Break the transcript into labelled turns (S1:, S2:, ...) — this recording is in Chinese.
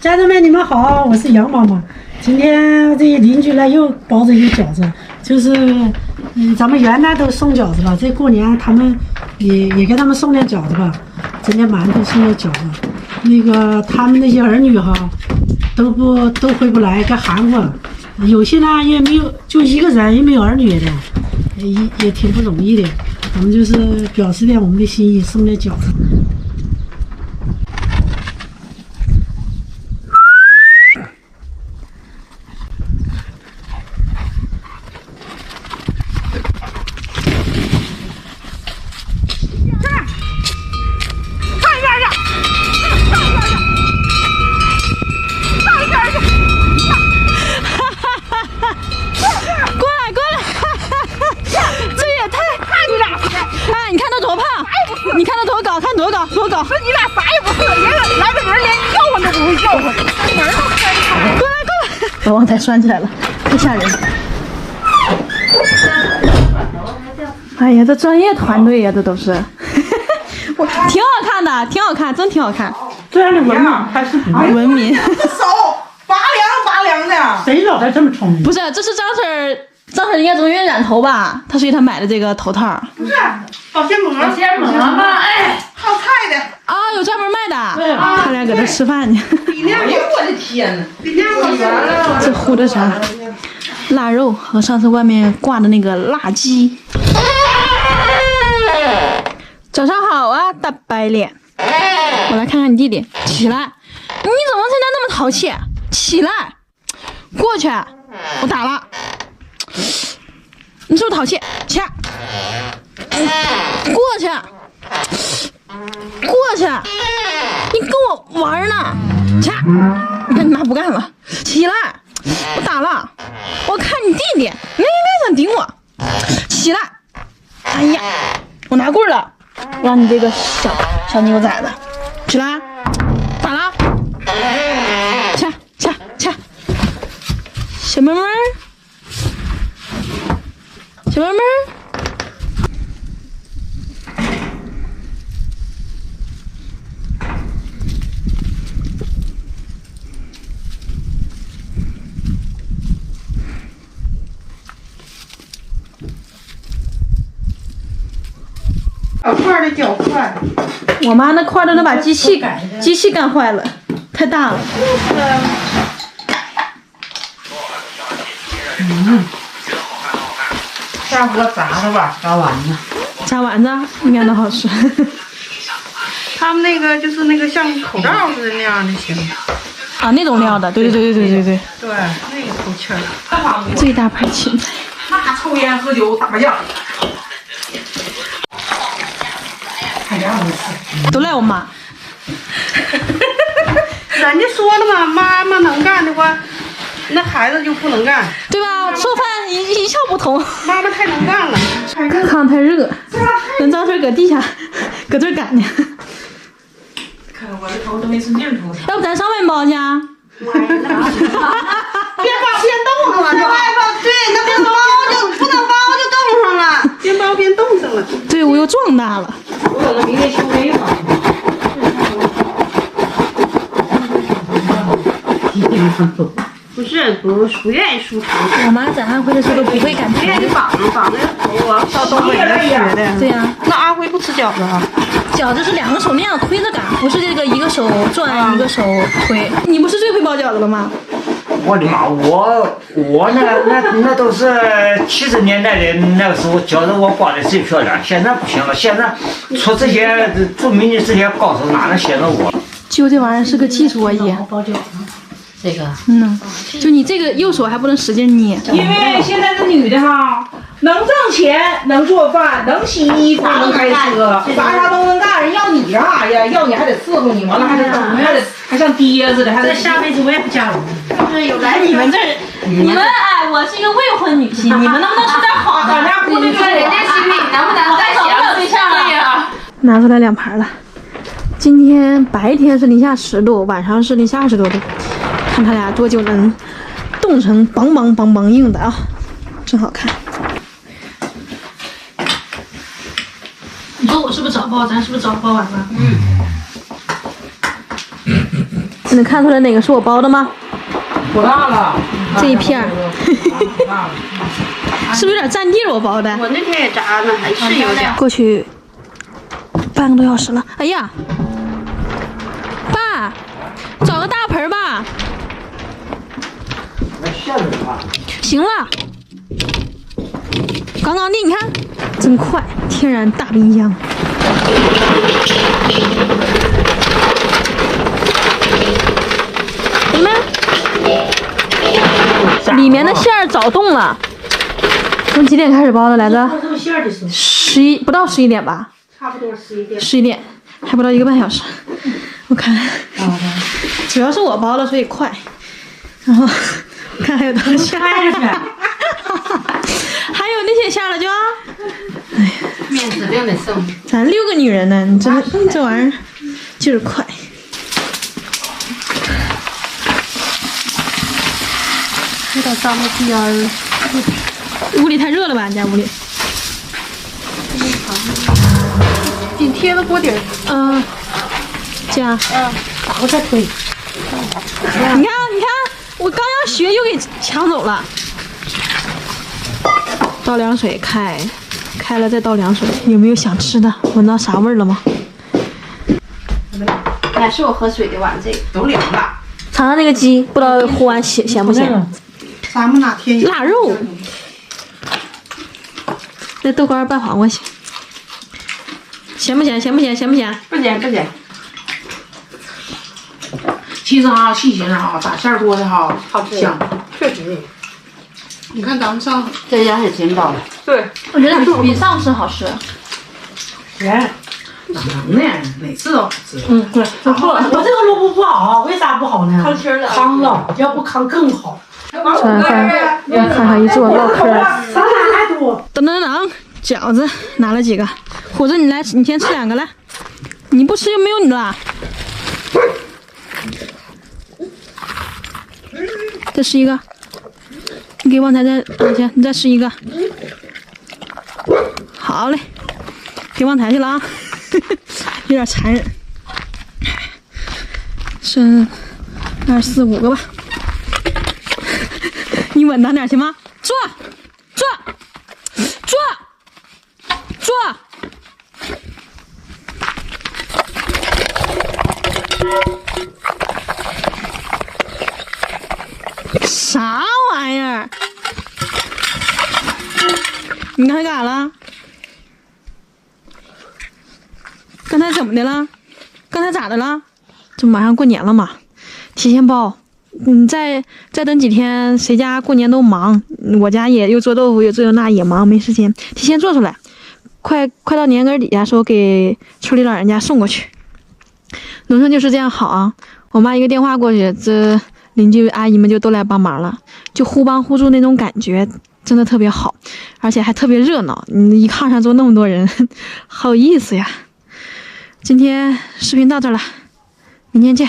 S1: 家人们，你们好，我是杨妈妈。今天这邻居呢又包着一个饺子，就是咱们原来都送饺子了，这过年他们也给他们送点饺子吧，整点馒头，送点饺子。那个他们那些儿女哈，都回不来，该含糊了。有些呢也没有，就一个人也没有儿女的，也挺不容易的。我们就是表示点我们的心意，送点饺子。
S2: 多高？说你俩啥也不是，来个人连叫唤都不会叫唤，门都开了。过来！
S3: 把旺财拴起来了，太吓人了。哎呀，这专业团队呀，这都是。我挺好看的，挺好看，真挺好看。
S1: 这样的文明还是不
S3: 文明。
S2: 这手拔凉的。
S1: 谁脑袋这么聪明？
S3: 不是，这是张婶应该因为染头吧，她所以她买的这个头套。
S2: 不是保鲜膜嘛？哎，泡菜的
S3: 啊，有专门卖的。
S1: 对
S3: 啊，他俩搁这吃饭呢。
S2: 比那个，我的天哪！比那个
S3: 这烀的啥？腊肉和上次外面挂的那个辣鸡。早上好啊，大白脸。我来看看你弟弟，起来！你怎么现在那么淘气？起来！过去，我打了。你是不是淘气？起来！过去！过去！你跟我玩呢？起来！你看你妈不干了，起来！我打了，我看你弟弟，你应该想顶我，起来！哎呀，我拿棍了，让你这个小牛崽子，起来！打了，起来，小妹妹，小妹妹。
S2: 小块的脚块，
S3: 我妈那块都能把机器干坏了，太大了。
S1: 下锅炸的吧，炸丸子。
S3: 炸丸子应该都好吃。
S2: 他们那个就是那个像口罩似的那样的行。
S3: 啊，那种料的，对。
S2: 对，那个透气儿。
S3: 这一大盘芹菜。
S2: 那抽烟喝酒打麻将。
S3: 都赖我妈。
S2: 人家说了嘛，妈妈能干的话，那孩子就不能干，
S3: 对吧？做饭一窍不通。
S2: 妈妈太能干了。
S3: 炕太热，等张婶搁地下，搁这干呢。
S2: 看我这头都没使劲出。
S3: 要不咱上面包去啊？
S2: 边包边冻上了，就外包对，那边包就不能包就冻上了，边包边冻上了。
S3: 队伍又壮大了。
S2: 我等着明天修这个。不愿意梳头。
S3: 我妈在安徽的时候都不会擀头，
S2: 不愿意绑着头啊，到东北来学的。
S3: 对呀，
S2: 那阿辉不吃饺子啊？
S3: 饺子是2个手那样推着擀，不是这个一个手转一个手推。你不是最会包饺子了吗？
S4: 我的妈！我那都是70年代的那个时候，觉得我包的最漂亮。现在不行了，现在出这些著名的这些高手，哪能写着我？
S3: 就这玩意儿是个技术啊，姨。
S1: 包饺子，这个。
S3: 就你这个右手还不能使劲捏。
S5: 因为现在这女的哈，能挣钱，能做饭，能洗衣服，能开车，啥都能干。人要你干啥呀？要你还得伺候你，完了还得还像爹似的，还得。
S1: 下辈子我也不嫁人。
S2: 就是有来
S3: 你们这儿，你们哎，我是一个未婚女婿，你们能不能吃点好的？
S5: 咱家过
S2: 你说人家心里能不能再想
S3: 对象
S2: 对呀？
S3: 拿出来2盘了。今天白天是零下10度，晚上是零下20多度，看他俩多久能冻成梆梆梆梆硬的啊，真好看。你说我是不是早包？咱是不是早包完了？你能看出来哪个是我包的吗？
S5: 多大了？
S3: 这一片儿，是不是有点占地儿？我包的。
S2: 我那天也炸呢，还是有点。
S3: 过去半个多小时了。哎呀，爸，找个大盆儿吧。
S4: 那馅子吧。
S3: 行了，刚刚的，你看，真快，天然大冰箱。你们，里面的馅儿早冻了。从几点开始包的来着？11，不到11点吧？
S1: 差不多11点。
S3: 11点，还不到1个半小时。我看，主要是我包的，所以快。然后看还有多少馅儿，还有那些馅儿了就。哎呀，
S2: 面指定得剩。
S3: 咱6个女人呢，你这玩意儿就是快。
S1: 有点脏了边儿。
S3: 屋里太热了吧？你家屋里？
S2: 紧贴着锅底儿。
S3: 这样。
S1: 打过再推。
S3: 你看，我刚要学又给抢走了。倒凉水开了再倒凉水。有没有想吃的？闻到啥味儿了吗？
S2: 哎，是我喝水的碗，这个
S5: 都凉了。
S3: 尝尝那个鸡，不知道烀完咸不咸？
S5: 咱们哪天
S3: 腊肉。那豆干拌黄瓜行。咸不咸？咸不咸？咸不咸？
S2: 不咸不咸。
S5: 其实哈，细寻思哈，打馅儿多的哈，
S2: 好吃
S5: 香。
S2: 确实。
S5: 你看咱们上
S2: 这家也挺饱的。
S5: 对，
S3: 我觉得比上次好吃。
S1: 咸。
S5: 哪能呢？每次都好吃。
S3: 对，不错了。
S1: 我这个萝卜不好，为啥不好呢？
S2: 汤吃了。
S1: 糠了，要不糠更好。
S3: 吃完饭，看上一桌唠嗑。
S1: 啥还多？
S3: 等，饺子拿了几个？虎子，你来，你先吃2个来。你不吃就没有你了。再吃一个。你给旺财再行，你再吃一个。好嘞，给旺财去了啊。有点残忍。剩2、4、5个吧。你稳当点行吗？坐。啥玩意儿？你刚才干啥了？刚才怎么的了？刚才咋的了？这马上过年了嘛，提前包。你再等几天，谁家过年都忙，我家也又做豆腐又这又那也忙，没时间，提前做出来。快到年根底下时候给村里老人家送过去。农村就是这样好啊！我妈一个电话过去，这邻居阿姨们就都来帮忙了，就互帮互助那种感觉真的特别好，而且还特别热闹。你一炕上坐那么多人，好有意思呀！今天视频到这儿了，明天见。